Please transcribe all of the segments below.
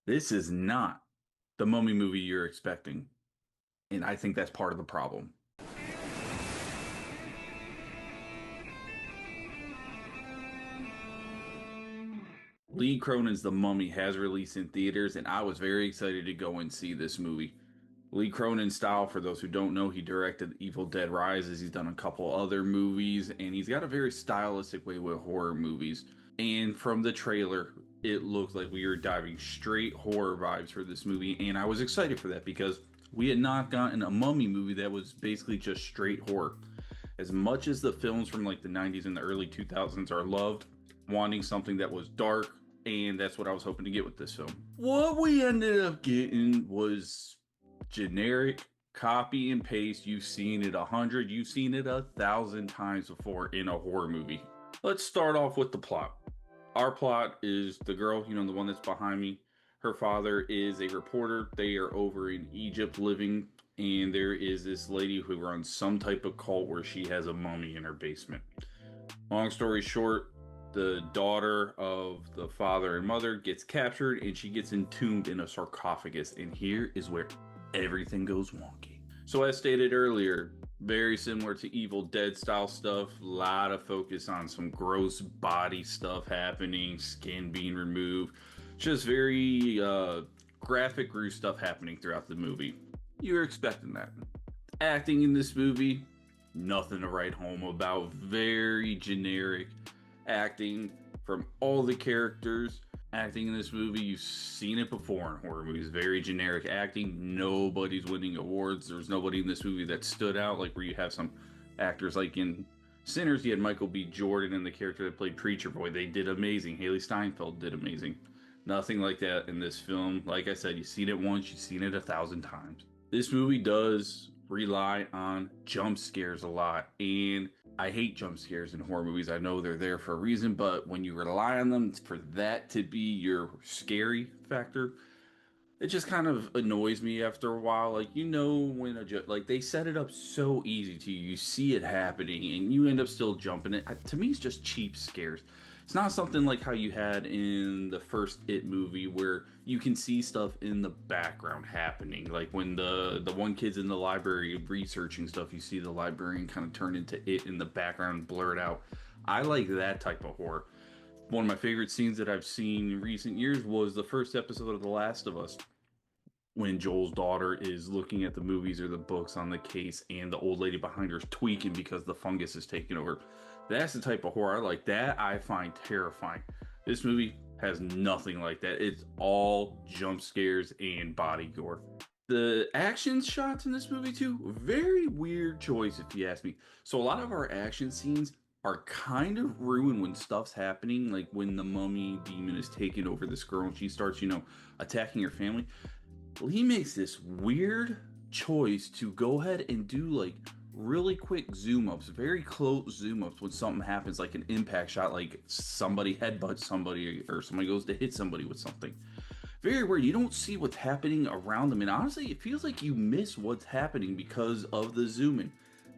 This is not the Mummy movie you're expecting, and I think that's part of the problem. Lee Cronin's The Mummy has released in theaters, and I was very excited to go and see this movie. Lee Cronin's style, for those who don't know, he directed Evil Dead Rises. He's done a couple other movies, and he's got a very stylistic way with horror movies. And from the trailer, it looked like we were diving straight horror vibes for this movie, and I was excited for that because we had not gotten a Mummy movie that was basically just straight horror. As much as the films from like the 90s and the early 2000s are loved, wanting something that was dark, and that's what I was hoping to get with this film. What we ended up getting was generic copy and paste. You've seen it 100, you've seen it 1,000 times before in a horror movie. Let's start off with the plot. Our plot is the girl, the one that's behind me. Her father is a reporter. They are over in Egypt living, and there is this lady who runs some type of cult where she has a mummy in her basement. Long story short, the daughter of the father and mother gets captured and she gets entombed in a sarcophagus. And here is where everything goes wonky. So, as stated earlier, very similar to Evil Dead style stuff. A lot of focus on some gross body stuff happening, skin being removed. Just very graphic, gruesome stuff happening throughout the movie. You're expecting that. Acting in this movie, nothing to write home about. Very generic acting from all the characters. Acting in this movie, you've seen it before in horror movies. Very generic acting. Nobody's winning awards. There's nobody in this movie that stood out, like where you have some actors like in Sinners, you had Michael B. Jordan and the character that played Preacher Boy. They did amazing. Haley Steinfeld did amazing. Nothing like that in this film. Like I said, you've seen it once, you've seen it 1,000 times. This movie does rely on jump scares a lot, and I hate jump scares in horror movies. I know they're there for a reason, but when you rely on them for that to be your scary factor, it just kind of annoys me after a while. Like, when like they set it up so easy to you, you see it happening, and you end up still jumping it. To me, it's just cheap scares. It's not something like how you had in the first It movie where you can see stuff in the background happening. Like when the one kid's in the library researching stuff, you see the librarian kind of turn into it in the background, blurred out. I like that type of horror. One of my favorite scenes that I've seen in recent years was the first episode of The Last of Us, when Joel's daughter is looking at the movies or the books on the case, and the old lady behind her is tweaking because the fungus is taking over. That's the type of horror I like. That I find terrifying. This movie has nothing like that. It's all jump scares and body gore. The action shots in this movie too, very weird choice if you ask me. So a lot of our action scenes are kind of ruined when stuff's happening, like when the mummy demon is taking over this girl and she starts, attacking her family. He makes this weird choice to go ahead and do like really quick zoom ups, very close zoom ups when something happens, like an impact shot, like somebody headbutts somebody or somebody goes to hit somebody with something. Very weird. You don't see what's happening around them, and honestly, it feels like you miss what's happening because of the zooming.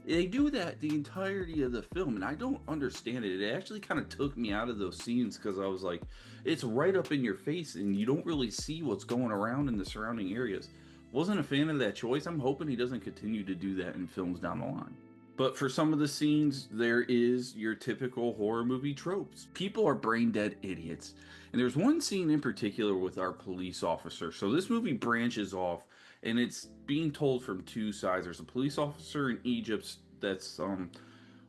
They do that the entirety of the film, and I don't understand it. It actually kind of took me out of those scenes because I was like, it's right up in your face, and you don't really see what's going around in the surrounding areas. Wasn't a fan of that choice. I'm hoping he doesn't continue to do that in films down the line. But for some of the scenes, there is your typical horror movie tropes. People are brain dead idiots. And there's one scene in particular with our police officer. So this movie branches off, and it's being told from two sides. There's a police officer in Egypt that's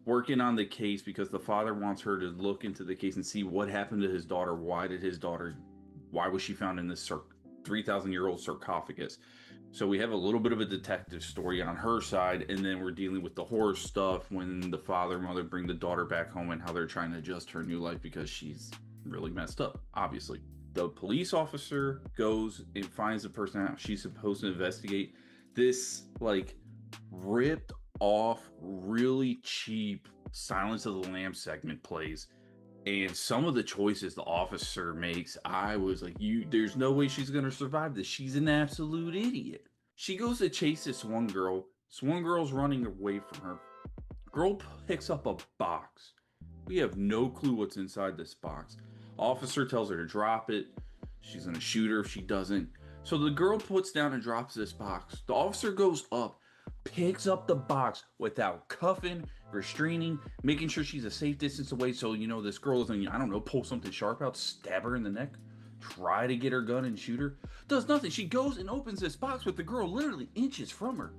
working on the case because the father wants her to look into the case and see what happened to his daughter. Why was she found in this 3,000-year-old sarcophagus? So we have a little bit of a detective story on her side, and then we're dealing with the horror stuff when the father and mother bring the daughter back home and how they're trying to adjust her new life because she's really messed up, obviously. The police officer goes and finds the person out she's supposed to investigate. This, like, ripped off, really cheap Silence of the Lambs segment plays. And some of the choices the officer makes, I was like, there's no way she's going to survive this. She's an absolute idiot. She goes to chase this one girl. This one girl's running away from her. Girl picks up a box. We have no clue what's inside this box. Officer tells her to drop it. She's gonna shoot her if she doesn't. So the girl puts down and drops this box. The officer goes up, picks up the box without cuffing, restraining, making sure she's a safe distance away. So, this girl doesn't, I don't know, pull something sharp out, stab her in the neck, try to get her gun and shoot her. Does nothing. She goes and opens this box with the girl literally inches from her.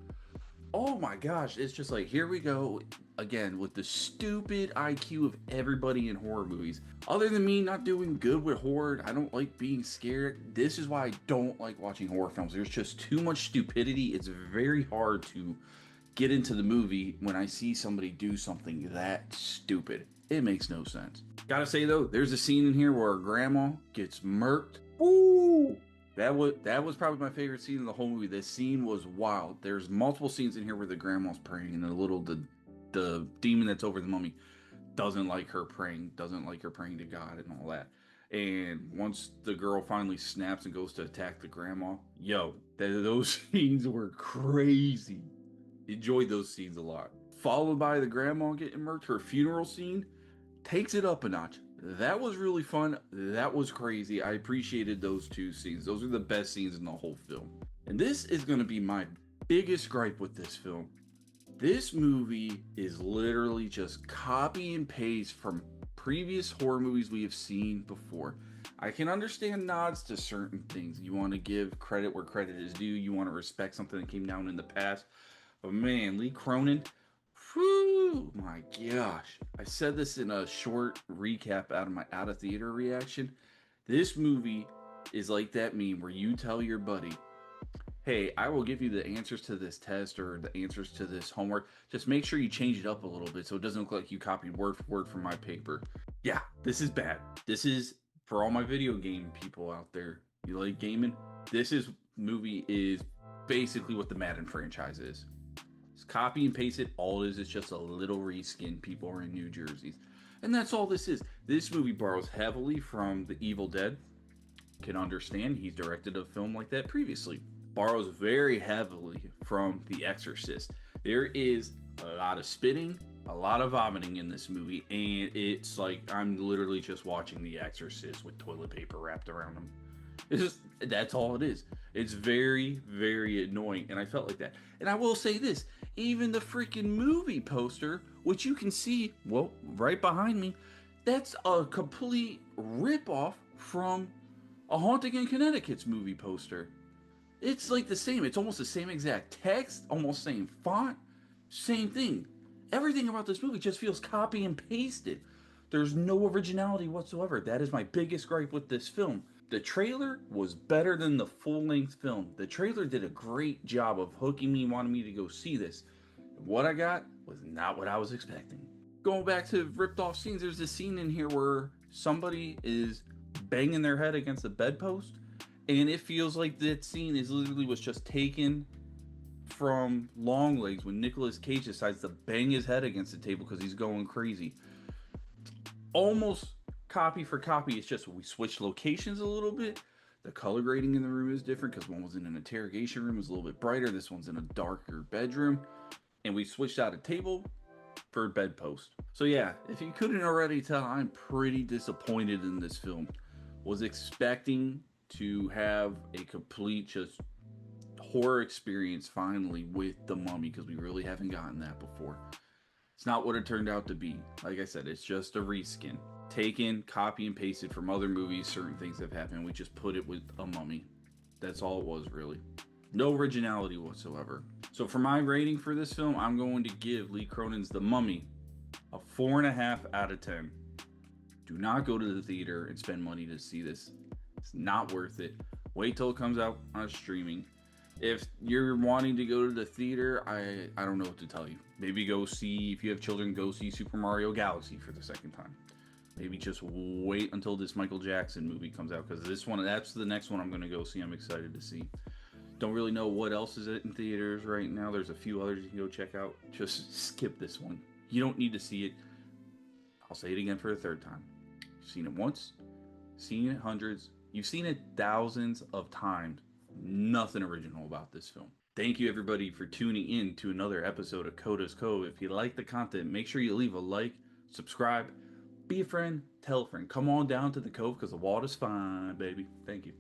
Oh my gosh, it's just like, here we go again with the stupid IQ of everybody in horror movies. Other than me not doing good with horror, I don't like being scared. This is why I don't like watching horror films. There's just too much stupidity. It's very hard to get into the movie when I see somebody do something that stupid. It makes no sense. Gotta say though, there's a scene in here where grandma gets murked. Ooh! That was probably my favorite scene in the whole movie. This scene was wild. There's multiple scenes in here where the grandma's praying and the demon that's over the mummy doesn't like her praying to God and all that. And once the girl finally snaps and goes to attack the grandma, those scenes were crazy. Enjoyed those scenes a lot. Followed by the grandma getting murked, her funeral scene takes it up a notch. That was really fun. That was crazy. I appreciated those two scenes. Those are the best scenes in the whole film. And this is going to be my biggest gripe with this film. This movie is literally just copy and paste from previous horror movies we have seen before. I can understand nods to certain things. You want to give credit where credit is due. You want to respect something that came down in the past. But man, Lee Cronin, whew, my gosh. I said this in a short recap out of my out of theater reaction. This movie is like that meme where you tell your buddy, hey, I will give you the answers to this test or the answers to this homework. Just make sure you change it up a little bit so it doesn't look like you copied word for word from my paper. Yeah, this is bad. This is for all my video game people out there. You like gaming? Movie is basically what the Madden franchise is. Copy and paste it. All it is just a little reskin. People are in New Jersey. And that's all this is. This movie borrows heavily from The Evil Dead. Can understand he's directed a film like that previously. Borrows very heavily from The Exorcist. There is a lot of spitting, a lot of vomiting in this movie, and it's like I'm literally just watching The Exorcist with toilet paper wrapped around him. That's all it is. It's very, very annoying, and I felt like that. And I will say this, even the freaking movie poster, which you can see, well, right behind me, that's a complete ripoff from A Haunting in Connecticut's movie poster. It's like the same. It's almost the same exact text, almost same font, same thing. Everything about this movie just feels copy and pasted. There's no originality whatsoever. That is my biggest gripe with this film. The trailer was better than the full-length film. The trailer did a great job of hooking me, wanting me to go see this. What I got was not what I was expecting. Going back to ripped off scenes, there's this scene in here where somebody is banging their head against the bedpost, and it feels like that scene was just taken from Longlegs when Nicolas Cage decides to bang his head against the table because he's going crazy. Almost copy for copy. It's just we switched locations a little bit. The color grading in the room is different because one was in an interrogation room, it was a little bit brighter. This one's in a darker bedroom. And we switched out a table for a bedpost. So yeah, if you couldn't already tell, I'm pretty disappointed in this film. Was expecting to have a complete just horror experience finally with The Mummy because we really haven't gotten that before. It's not what it turned out to be. Like I said, it's just a reskin. Taken, copy and pasted from other movies. Certain things have happened. We just put it with a mummy. That's all it was, really. No originality whatsoever. So for my rating for this film, I'm going to give Lee Cronin's The Mummy a 4.5 out of 10. Do not go to the theater and spend money to see this. It's not worth it. Wait till it comes out on streaming. If you're wanting to go to the theater, I don't know what to tell you. Maybe go see, if you have children, go see Super Mario Galaxy for the second time. Maybe just wait until this Michael Jackson movie comes out, because that's the next one I'm going to go see. I'm excited to see. Don't really know what else is in theaters right now. There's a few others you can go check out. Just skip this one. You don't need to see it. I'll say it again for a third time. You've seen it once, seen it hundreds, you've seen it thousands of times. Nothing original about this film. Thank you everybody for tuning in to another episode of Coda's Cove. If you like the content, make sure you leave a like, subscribe, Be a friend, tell a friend. Come on down to the cove because the water's fine, baby. Thank you.